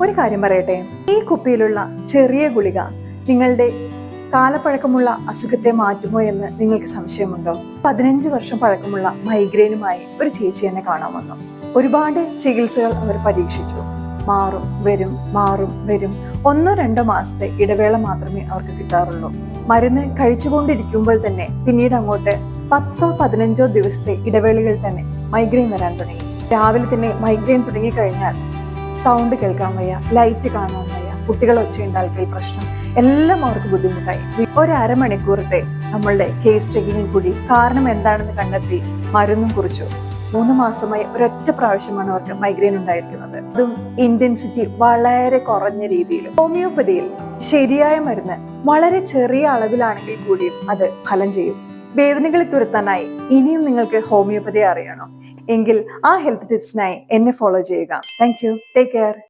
ഒരു കാര്യം പറയട്ടെ, ഈ കുപ്പിയിലുള്ള ചെറിയ ഗുളിക നിങ്ങളുടെ കാലപ്പഴക്കമുള്ള അസുഖത്തെ മാറ്റുമോ എന്ന് നിങ്ങൾക്ക് സംശയമുണ്ടോ? 15 വർഷം പഴക്കമുള്ള മൈഗ്രെയിനുമായി ഒരു ചേച്ചി എന്നെ കാണാൻ വന്നു. ഒരുപാട് ചികിത്സകൾ അവർ പരീക്ഷിച്ചു. മാറും വരും, മാറും വരും. 1-2 മാസത്തെ ഇടവേള മാത്രമേ അവർക്ക് കിട്ടാറുള്ളൂ. മരുന്ന് കഴിച്ചുകൊണ്ടിരിക്കുമ്പോൾ തന്നെ പിന്നീട് അങ്ങോട്ട് 10-15 ദിവസത്തെ ഇടവേളകളിൽ തന്നെ മൈഗ്രെയിൻ വരാൻ തുടങ്ങി. രാവിലെ തന്നെ മൈഗ്രെയിൻ തുടങ്ങിക്കഴിഞ്ഞാൽ സൗണ്ട് കേൾക്കാൻ വയ്യ, ലൈറ്റ് കാണാൻ വയ്യ, കുട്ടികൾ ഒച്ചയുണ്ടാക്കിയ പ്രശ്നം എല്ലാം അവർക്ക് ബുദ്ധിമുട്ടായി. ഒരു അരമണിക്കൂറത്തെ നമ്മളുടെ കേസ് ചെക്കിങ്ങിൽ കൂടി കാരണം എന്താണെന്ന് കണ്ടെത്തി മരുന്നും കുറിച്ചു. 3 മാസമായി ഒരൊറ്റ പ്രാവശ്യമാണ് അവർക്ക് മൈഗ്രെയിൻ ഉണ്ടായിരിക്കുന്നത്. അതും ഇന്റൻസിറ്റി വളരെ കുറഞ്ഞ രീതിയിൽ. ഹോമിയോപ്പതിയിൽ ശരിയായ മരുന്ന് വളരെ ചെറിയ അളവിലാണെങ്കിൽ കൂടിയും അത് ഫലം ചെയ്യും. വേദനകളെ തുരത്താനായി ഇനിയും നിങ്ങൾക്ക് ഹോമിയോപ്പതി അറിയണോ എങ്കിൽ ആ ഹെൽത്ത് ടിപ്സിനായി എന്നെ ഫോളോ ചെയ്യുക. Thank you. Take care.